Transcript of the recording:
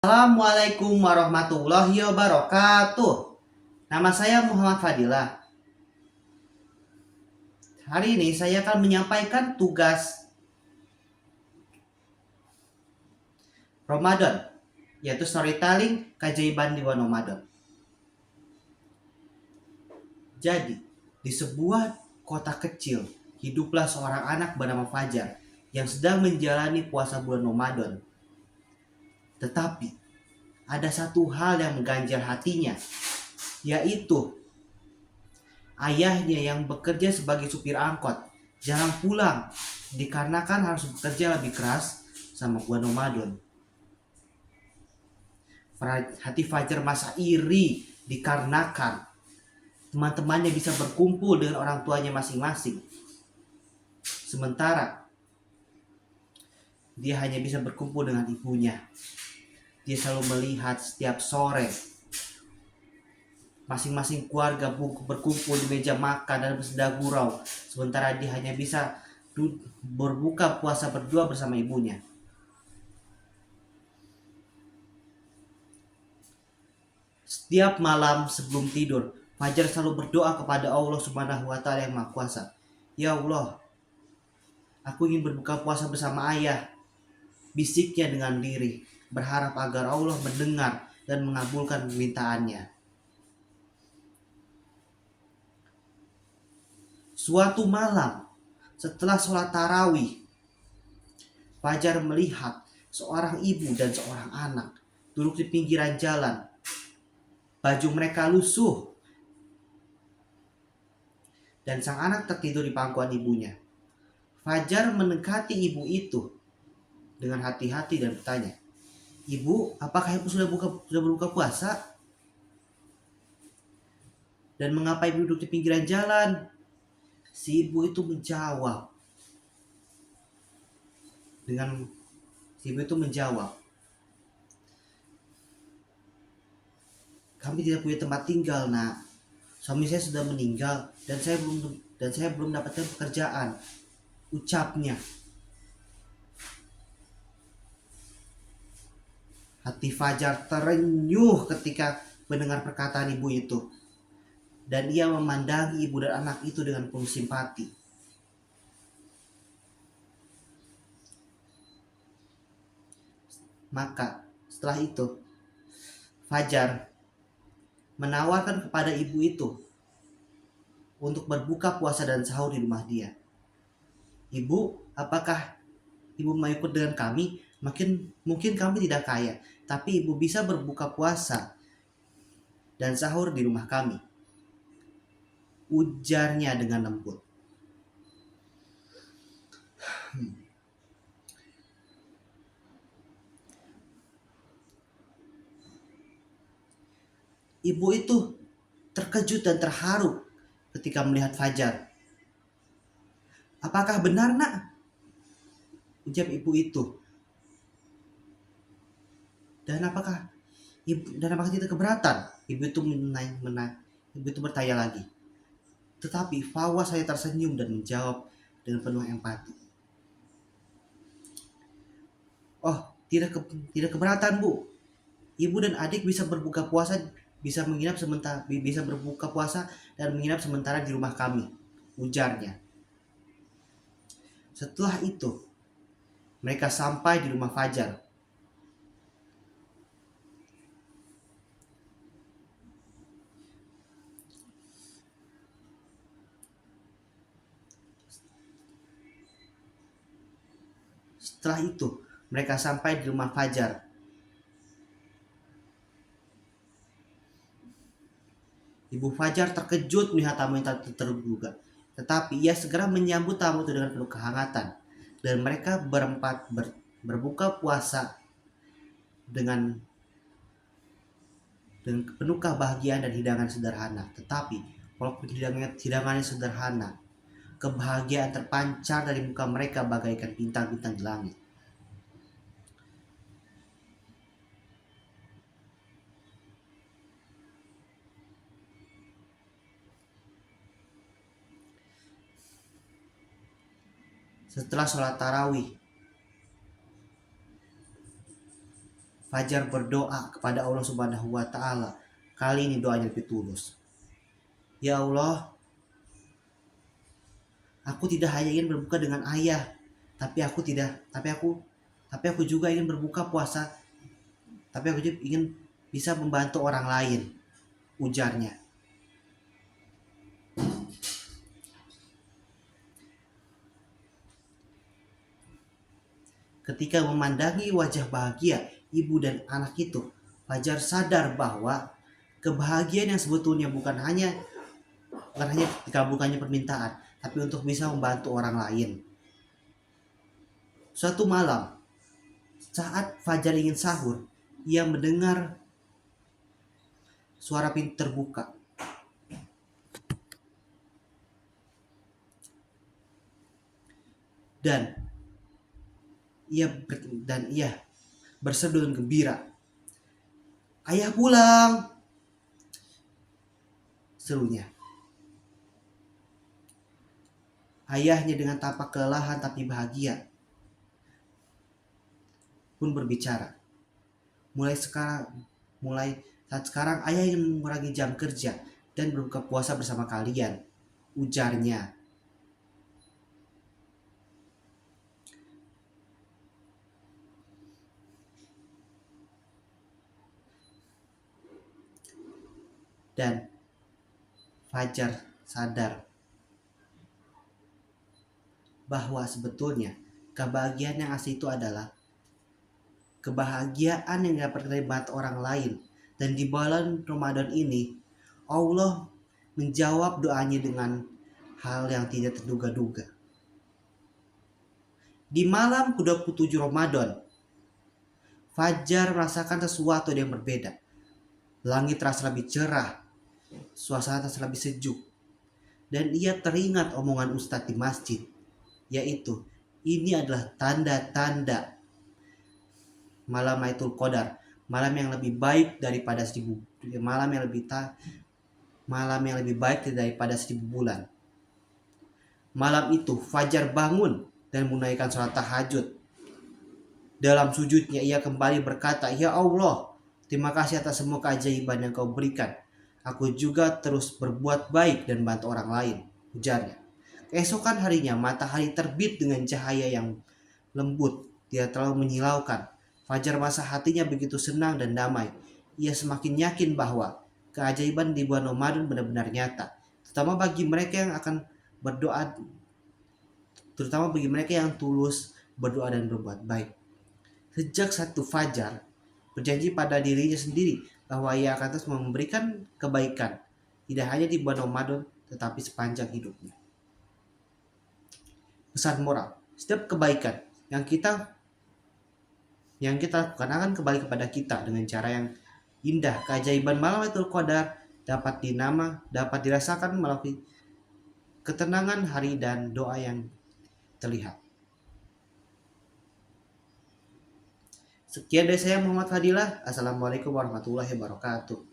Assalamualaikum warahmatullahi wabarakatuh. Nama saya Muhammad Fadilah. Hari ini saya akan menyampaikan tugas Ramadan, yaitu storytelling keajaiban di bulan Ramadan. Jadi, di sebuah kota kecil, hiduplah seorang anak bernama Fajar yang sedang menjalani puasa bulan Ramadan. Tetapi, ada satu hal yang mengganjal hatinya, yaitu ayahnya yang bekerja sebagai supir angkot jarang pulang dikarenakan harus bekerja lebih keras sama bulan Ramadan. Hati Fajar masa iri dikarenakan teman-temannya bisa berkumpul dengan orang tuanya masing-masing. Sementara dia hanya bisa berkumpul dengan ibunya. Dia selalu melihat setiap sore masing-masing keluarga berkumpul di meja makan dan bersedang gurau. Sementara dia hanya bisa berbuka puasa berdua bersama ibunya. Setiap malam sebelum tidur, Fajar selalu berdoa kepada Allah Subhanahu wa Ta'ala yang Maha Kuasa. Ya Allah, aku ingin berbuka puasa bersama ayah. Bisiknya dengan diri, berharap agar Allah mendengar dan mengabulkan permintaannya. Suatu malam, setelah sholat tarawih, Fajar melihat seorang ibu dan seorang anak duduk di pinggiran jalan. Baju mereka lusuh dan sang anak tertidur di pangkuan ibunya. Fajar mendekati ibu itu dengan hati-hati dan bertanya, "Ibu, apakah ibu sudah berbuka puasa? Dan mengapa ibu duduk di pinggiran jalan?" Si ibu itu menjawab dengan si ibu itu menjawab, "Kami tidak punya tempat tinggal, Nak. Suami saya sudah meninggal dan saya belum mendapatkan pekerjaan." Ucapnya. Hati Fajar terenyuh ketika mendengar perkataan ibu itu. Dan ia memandangi ibu dan anak itu dengan penuh simpati. Maka setelah itu, Fajar menawarkan kepada ibu itu untuk berbuka puasa dan sahur di rumah dia. "Ibu, apakah ibu mau ikut dengan kami? Mungkin kami tidak kaya, tapi ibu bisa berbuka puasa dan sahur di rumah kami," ujarnya dengan lembut. Ibu itu terkejut dan terharu ketika melihat Fajar. "Apakah benar, Nak?" ujar ibu itu. Dan apakah tidak keberatan?" Ibu itu bertanya lagi. Tetapi Fawas saya tersenyum dan menjawab dengan penuh empati. "Oh, tidak keberatan, Bu. Ibu dan adik bisa berbuka puasa, bisa berbuka puasa dan menginap sementara di rumah kami," ujarnya. Setelah itu, mereka sampai di rumah Fajar. Setelah itu, mereka sampai di rumah Fajar. Ibu Fajar terkejut melihat tamu yang tak terduga. Tetapi ia segera menyambut tamu itu dengan penuh kehangatan. Dan mereka berempat berbuka puasa dengan penuh kebahagiaan dan hidangan sederhana. Tetapi walaupun hidangannya sederhana, kebahagiaan terpancar dari muka mereka bagaikan bintang-bintang di langit. Setelah sholat tarawih, Fajar berdoa kepada Allah Subhanahu wa taala. Kali ini doanya lebih tulus. Ya Allah, aku tidak hanya ingin berbuka dengan ayah, tapi aku juga ingin berbuka puasa, tapi aku juga ingin bisa membantu orang lain, ujarnya. Ketika memandangi wajah bahagia ibu dan anak itu, Fajar sadar bahwa kebahagiaan yang sebetulnya bukan hanya dikabulkannya permintaan, tapi untuk bisa membantu orang lain. Suatu malam, saat Fajar ingin sahur, ia mendengar suara pintu terbuka. Dan ia berseru dengan gembira. "Ayah pulang!" serunya. Ayahnya dengan tampak kelelahan tapi bahagia pun berbicara. Mulai saat sekarang ayah ingin mengurangi jam kerja dan berbuka puasa bersama kalian, ujarnya. Dan Fajar sadar bahwa sebetulnya kebahagiaan yang asli itu adalah kebahagiaan yang dapat dari bantu orang lain. Dan di bulan Ramadan ini, Allah menjawab doanya dengan hal yang tidak terduga-duga. Di malam ke-27 Ramadan, Fajar merasakan sesuatu yang berbeda. Langit terasa lebih cerah, suasana terasa lebih sejuk. Dan ia teringat omongan Ustadz di masjid, yaitu ini adalah tanda-tanda malam Lailatul Qadar, malam yang lebih baik daripada malam yang lebih baik daripada 1000 bulan. Malam itu Fajar bangun dan menunaikan sholat tahajud. Dalam sujudnya ia kembali berkata, "Ya Allah, terima kasih atas semua keajaiban yang kau berikan. Aku juga terus berbuat baik dan bantu orang lain," ujarnya. Keesokan harinya matahari terbit dengan cahaya yang lembut, tidak terlalu menyilaukan. Fajar merasa hatinya begitu senang dan damai. Ia semakin yakin bahwa keajaiban di bulan Ramadan benar-benar nyata, terutama bagi mereka yang tulus berdoa dan berbuat baik. Sejak satu Fajar berjanji pada dirinya sendiri bahwa ia akan terus memberikan kebaikan, tidak hanya di bulan Ramadan tetapi sepanjang hidupnya. Pesan moral: setiap kebaikan yang kita lakukan akan kembali kepada kita dengan cara yang indah. Keajaiban malam Lailatul Qadar dapat dirasakan melalui ketenangan hari dan doa yang terlihat. Sekian dari saya, Muhammad Fadilah. Assalamualaikum warahmatullahi wabarakatuh.